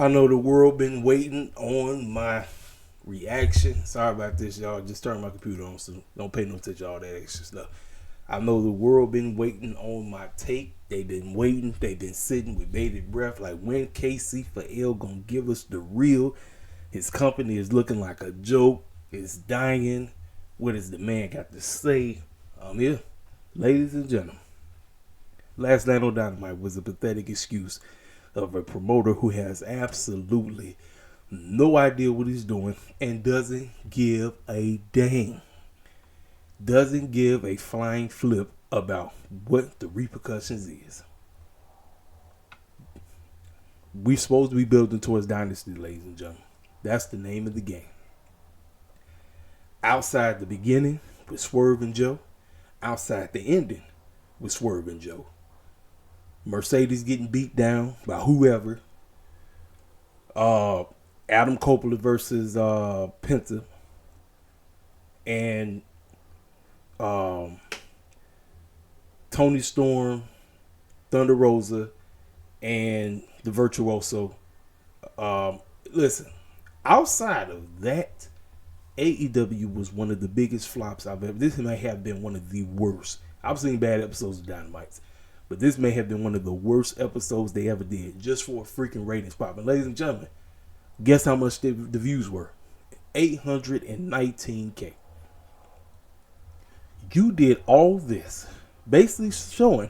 I know the world been waiting on my reaction. Sorry about this, y'all. Just turned my computer on, so don't pay no attention to all that extra stuff. I know the world been waiting on my take. They been waiting. They been sitting with bated breath. Like, when KC for L gonna give us the real? His company is looking like a joke. It's dying. What does the man got to say? I'm here, ladies and gentlemen. Last night on Dynamite was a pathetic excuse of a promoter who has absolutely no idea what he's doing and doesn't give a dang. Doesn't give a flying flip about what the repercussions is. We're supposed to be building towards Dynasty, ladies and gentlemen. That's the name of the game. Outside the beginning with Swerve and Joe. Outside the ending with Swerve and Joe. Mercedes getting beat down by whoever. Adam Copeland versus Penta. And Tony Storm, Thunder Rosa, and the Virtuoso. Listen, outside of that, AEW was one of the biggest flops I've ever. This may have been one of the worst. I've seen bad episodes of Dynamite, but this may have been one of the worst episodes they ever did, just for a freaking ratings pop. And ladies and gentlemen, guess how much the views were? 819K. You did all this, basically showing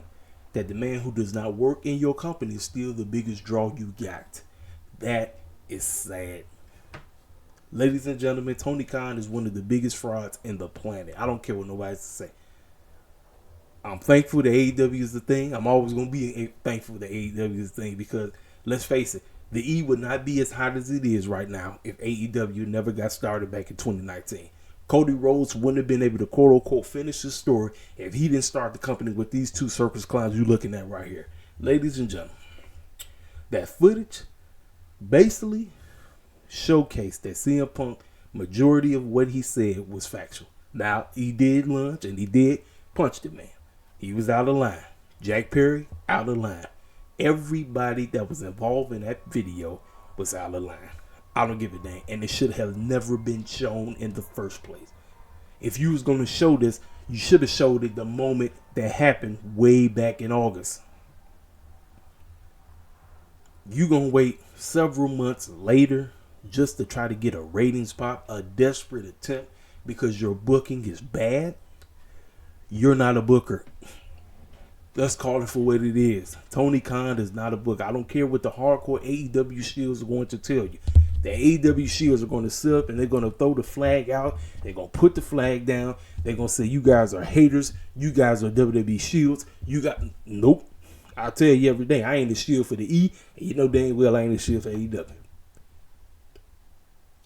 that the man who does not work in your company is still the biggest draw you got. That is sad. Ladies and gentlemen, Tony Khan is one of the biggest frauds in the planet. I don't care what nobody has to say. I'm thankful that AEW is the thing. I'm always going to be thankful that AEW is the thing, because let's face it, the E would not be as hot as it is right now if AEW never got started back in 2019. Cody Rhodes wouldn't have been able to quote unquote finish his story if he didn't start the company with these two circus clowns you're looking at right here. Ladies and gentlemen, that footage basically showcased that CMPunk, majority of what he said was factual. Now, he did lunge and he did punch the man. He was out of line. Jack Perry, out of line. Everybody that was involved in that video was out of line. I don't give a damn. And it should have never been shown in the first place. If you was going to show this, you should have showed it the moment that happened way back in August. You going to wait several months later just to try to get a ratings pop, a desperate attempt because your booking is bad? You're not a booker. Let's call it for what it is. Tony Khan is not a booker. I don't care what the hardcore AEW shields are going to tell you. The AEW shields are going to sit up and they're going to throw the flag out. They're going to put the flag down. They're going to say, you guys are haters. You guys are WWE shields. Nope. I'll tell you every day, I ain't a shield for the E. And you know dang well I ain't a shield for AEW.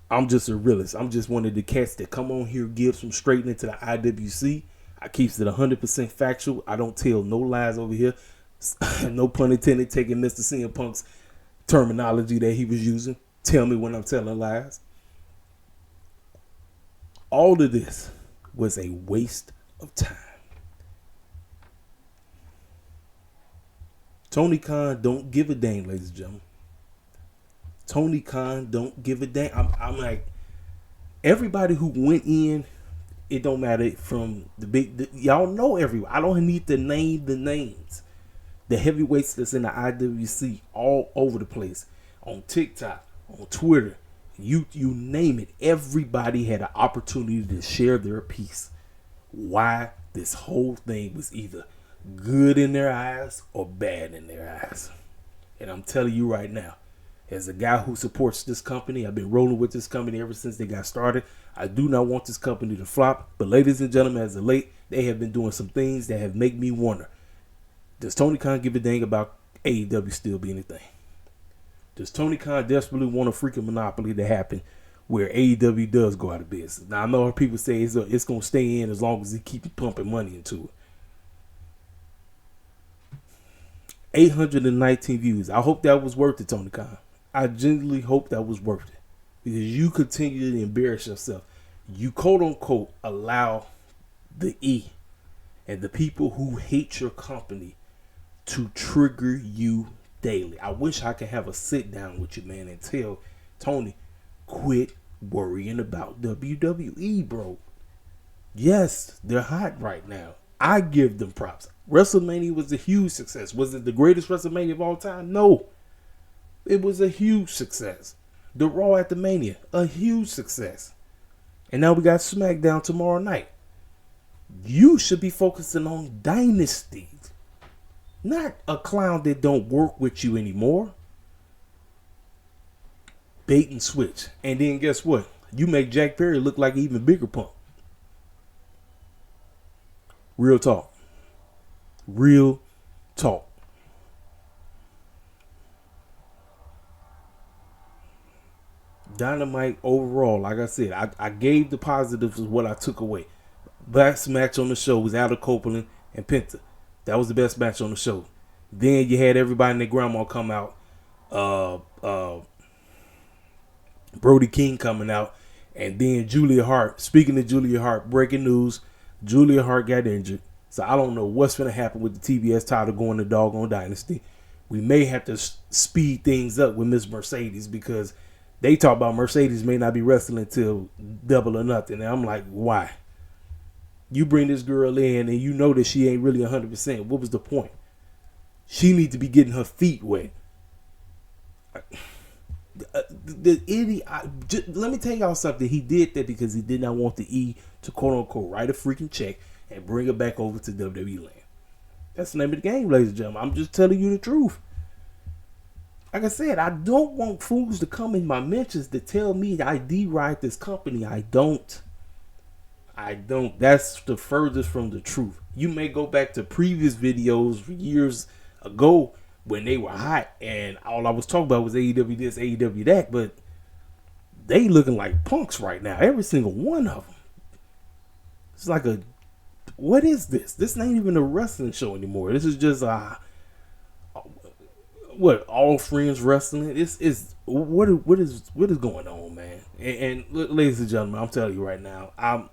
I'm just a realist. I'm just one of the cats that come on here, give some straightening to the IWC. I keeps it 100% factual. I don't tell no lies over here. No pun intended, taking Mr. CM Punk's terminology that he was using. Tell me when I'm telling lies. All of this was a waste of time. Tony Khan don't give a dang, ladies and gentlemen. Tony Khan don't give a dang. I'm like, everybody who went in, it don't matter from y'all know everyone. I don't need to name the names. The heavyweights that's in the IWC all over the place. On TikTok, on Twitter, you name it. Everybody had an opportunity to share their piece. Why this whole thing was either good in their eyes or bad in their eyes. And I'm telling you right now, as a guy who supports this company, I've been rolling with this company ever since they got started. I do not want this company to flop. But ladies and gentlemen, as of late, they have been doing some things that have made me wonder. Does Tony Khan give a dang about AEW still being a thing? Does Tony Khan desperately want a freaking monopoly to happen where AEW does go out of business? Now, I know people say it's going to stay in as long as he keeps pumping money into it. 819 views. I hope that was worth it, Tony Khan. I genuinely hope that was worth it. Because you continue to embarrass yourself. You quote unquote allow the E and the people who hate your company to trigger you daily. I wish I could have a sit down with you, man, and tell Tony, quit worrying about WWE, bro. Yes, they're hot right now. I give them props. WrestleMania was a huge success. Was it the greatest WrestleMania of all time? No. It was a huge success. The Raw at the Mania, a huge success. And now we got SmackDown tomorrow night. You should be focusing on Dynasty. Not a clown that don't work with you anymore. Bait and switch. And then guess what? You make Jack Perry look like an even bigger punk. Real talk. Real talk. Dynamite overall, like I said, I gave the positives of what I took away. Best match on the show was Adam Copeland and Penta. That was the best match on the show. Then you had everybody and their grandma come out. Brody King coming out. And then Julia Hart. Speaking of Julia Hart, breaking news. Julia Hart got injured. So I don't know what's going to happen with the TBS title going to doggone Dynasty. We may have to speed things up with Miss Mercedes because they talk about Mercedes may not be wrestling until Double or Nothing. And I'm like, why? You bring this girl in and you know that she ain't really 100%. What was the point? She needs to be getting her feet wet. The idiot. Let me tell y'all something. He did that because he did not want the E to quote unquote write a freaking check and bring her back over to WWE land. That's the name of the game, ladies and gentlemen. I'm just telling you the truth. Like I said, I don't want fools to come in my mentions to tell me I deride this company. I don't. That's the furthest from the truth. You may go back to previous videos years ago when they were hot and all I was talking about was AEW this, AEW that, but they looking like punks right now. Every single one of them. It's like what is this? This ain't even a wrestling show anymore. This is just all friends wrestling. What is going on, man? And ladies and gentlemen, I'm telling you right now,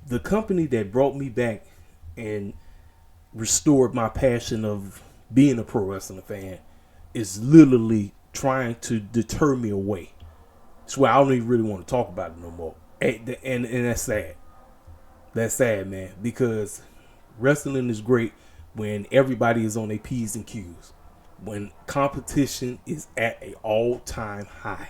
the company that brought me back and restored my passion of being a pro wrestling fan is literally trying to deter me away. That's why I don't even really want to talk about it no more. And that's sad. That's sad, man, because wrestling is great when everybody is on their P's and Q's. When competition is at an all-time high.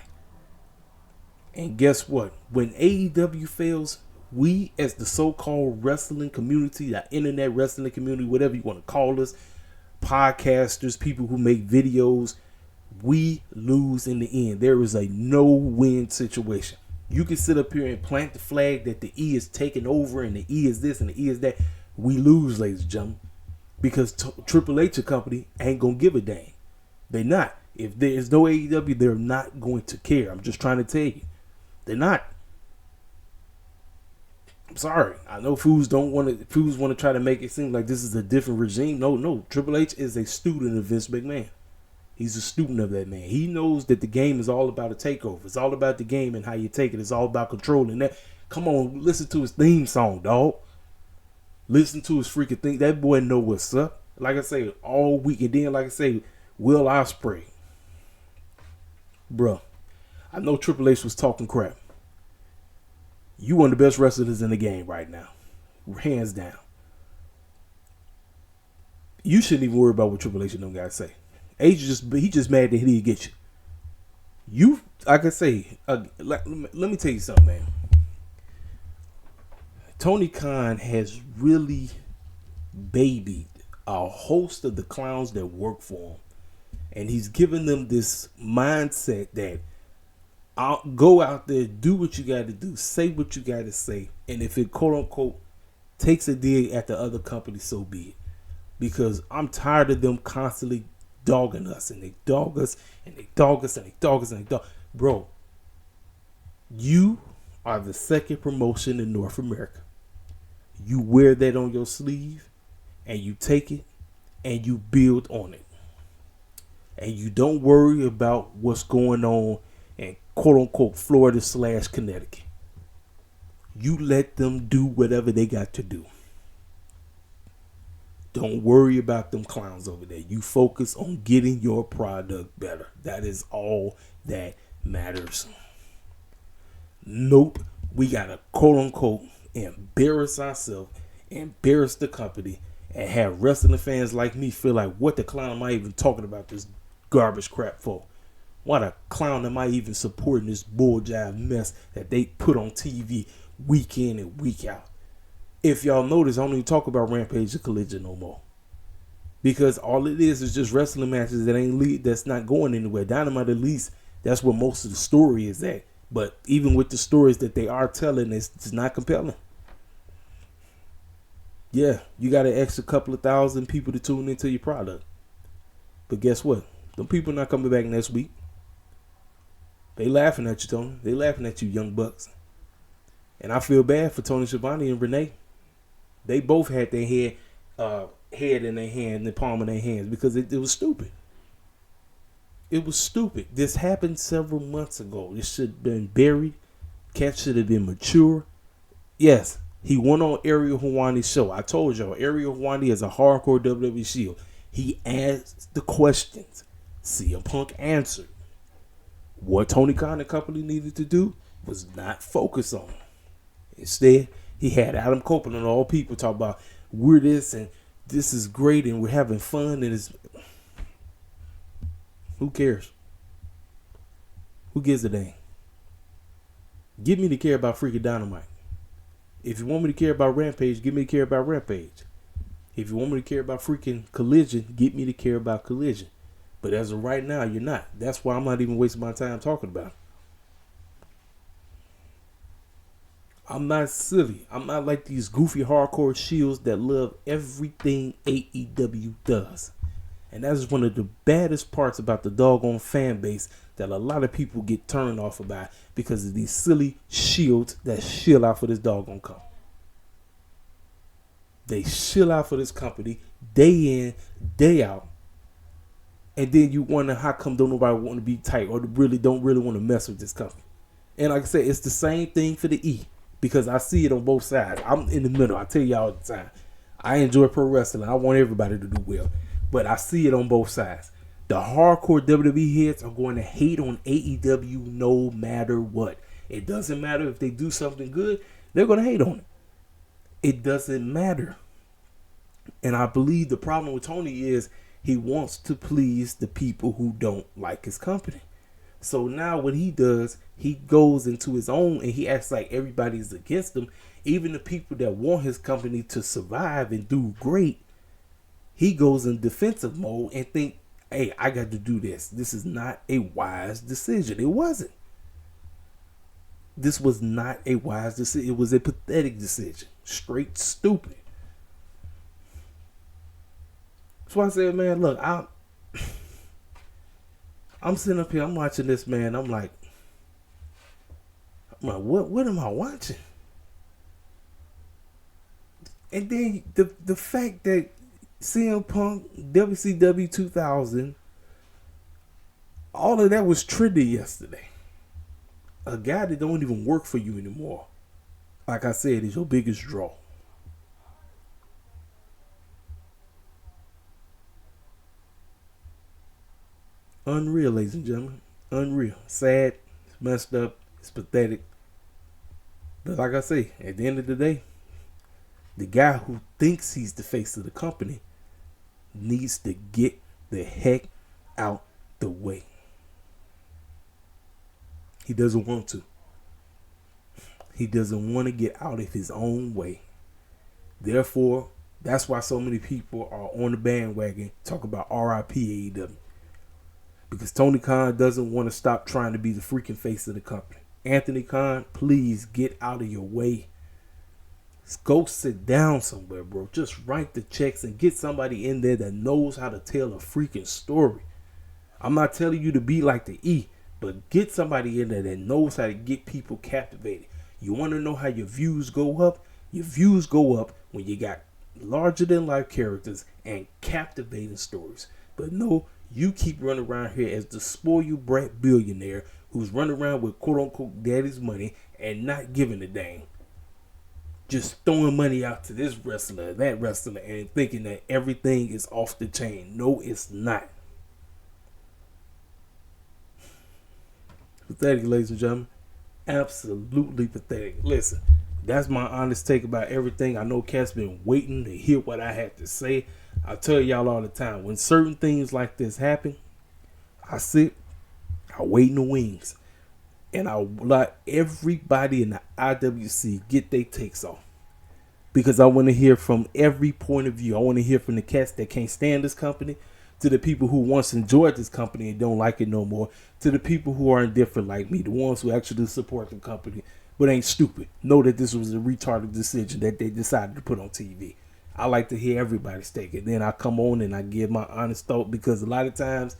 And guess what? When AEW fails, we as the so-called wrestling community, the internet wrestling community, whatever you want to call us, podcasters, people who make videos, we lose in the end. There is a no-win situation. You can sit up here and plant the flag that the E is taking over and the E is this and the E is that. We lose, ladies and gentlemen, because Triple H company ain't going to give a dang. They're not. If there's no AEW, they're not going to care. I'm just trying to tell you. They're not. I'm sorry. I know fools want to try to make it seem like this is a different regime. No. Triple H is a student of Vince McMahon. He's a student of that man. He knows that the game is all about a takeover. It's all about the game and how you take it. It's all about controlling that. Come on, listen to his theme song, dog. Listen to his freaking thing. That boy know what's up. Like I say, all week. And then, like I say, Will Ospreay. Bruh, I know Triple H was talking crap. You one of the best wrestlers in the game right now. Hands down. You shouldn't even worry about what Triple H and them guys say. He just mad that he didn't get you. You, like I say, let me tell you something, man. Tony Khan has really babied a host of the clowns that work for him. And he's given them this mindset that I'll go out there, do what you got to do, say what you got to say. And if it quote unquote takes a dig at the other company, so be it. Because I'm tired of them constantly dogging us, and they dog us, and they dog us, and they dog us, and they dog. Bro, you are the second promotion in North America. You wear that on your sleeve, and you take it, and you build on it. And you don't worry about what's going on in quote-unquote Florida/Connecticut. You let them do whatever they got to do. Don't worry about them clowns over there. You focus on getting your product better. That is all that matters. Nope. We gotta quote unquote embarrass ourselves, embarrass the company, and have wrestling fans like me feel like, what the clown am I even talking about this garbage crap for? Why the clown am I even supporting this bull jive mess that they put on TV week in and week out? If y'all notice, I don't even talk about Rampage or Collision no more. Because all it is just wrestling matches that ain't that's not going anywhere. Dynamite, at least, that's where most of the story is at. But even with the stories that they are telling, it's not compelling. Yeah, you got an extra couple of thousand people to tune into your product. But guess what? Them people not coming back next week. They laughing at you, Tony. They laughing at you, Young Bucks. And I feel bad for Tony Schiavone and Renee. They both had their head in their hand, the palm of their hands, because it was stupid. It was stupid. This happened several months ago. This should have been buried. Cat should have been mature. Yes, he went on Ariel Helwani's show. I told y'all, Ariel Helwani is a hardcore WWE Shield. He asked the questions. CMPunk answered. What Tony Khan and company needed to do was not focus on. Instead, he had Adam Copeland and all people talk about, we're this and this is great and we're having fun, and it's, who cares? Who gives a dang? Get me to care about freaking Dynamite. If you want me to care about Rampage, get me to care about Rampage. If you want me to care about freaking Collision, get me to care about Collision. But as of right now, you're not. That's why I'm not even wasting my time talking about it. I'm not silly. I'm not like these goofy hardcore shields that love everything AEW does. And that's one of the baddest parts about the doggone fan base that a lot of people get turned off about, because of these silly shields that shill out for this doggone company. They shill out for this company day in, day out. And then you wonder how come don't nobody want to be tight or don't really want to mess with this company. And like I said, it's the same thing for the E, because I see it on both sides. I'm in the middle. I tell you all the time. I enjoy pro wrestling. I want everybody to do well. But I see it on both sides. The hardcore WWE heads are going to hate on AEW no matter what. It doesn't matter if they do something good. They're going to hate on it. It doesn't matter. And I believe the problem with Tony is he wants to please the people who don't like his company. So now what he does, he goes into his own and he acts like everybody's against him. Even the people that want his company to survive and do great, he goes in defensive mode and think, hey, I got to do this. This is not a wise decision. It wasn't. This was not a wise decision. It was a pathetic decision. Straight stupid. So I said, man, look, I'm sitting up here, I'm watching this, man. I'm like, what am I watching? And then the fact that CMPunk, WCW 2000, all of that was trendy yesterday. A guy that don't even work for you anymore, like I said, is your biggest draw. Unreal, ladies and gentlemen. Unreal. Sad. It's messed up. It's pathetic. But like I say, at the end of the day, the guy who thinks he's the face of the company needs to get the heck out the way. He doesn't want to. He doesn't want to get out of his own way. Therefore, that's why so many people are on the bandwagon talk about RIP AEW. Because Tony Khan doesn't want to stop trying to be the freaking face of the company. Anthony Khan, please get out of your way. Go sit down somewhere, bro. Just write the checks and get somebody in there that knows how to tell a freaking story. I'm not telling you to be like the E, but get somebody in there that knows how to get people captivated. You want to know how your views go up? Your views go up when you got larger than life characters and captivating stories. But no, you keep running around here as the spoiled brat billionaire who's running around with quote unquote daddy's money and not giving a dang. just throwing money out to this wrestler, that wrestler, and thinking that everything is off the chain. No, it's not. Pathetic, ladies and gentlemen. Absolutely pathetic. Listen, that's my honest take about everything. I know Cat's been waiting to hear what I had to say. I tell y'all all the time, when certain things like this happen, I sit, I wait in the wings, and I let everybody in the IWC get their takes off. Because I want to hear from every point of view. I want to hear from the cats that can't stand this company, to the people who once enjoyed this company and don't like it no more, to the people who are indifferent like me, the ones who actually support the company but ain't stupid. Know that this was a retarded decision that they decided to put on TV. I like to hear everybody's take, and then I come on and I give my honest thought, because a lot of times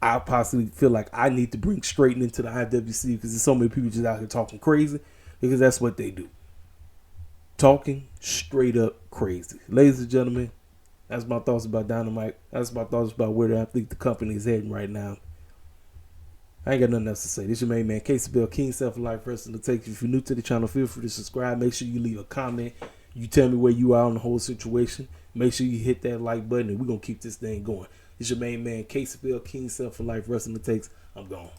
I possibly feel like I need to bring straight into the IWC because there's so many people just out here talking crazy, because that's what they do. Talking straight up crazy. Ladies and gentlemen, that's my thoughts about Dynamite. That's my thoughts about where I think the company is heading right now. I ain't got nothing else to say. This your main man, KCBL, King Self Life Wrestling to take. If you're new to the channel, feel free to subscribe. Make sure you leave a comment. You tell me where you are on the whole situation. Make sure you hit that like button, and we're going to keep this thing going. It's your main man, KCBL, King Self Life Wrestling to takes. I'm gone.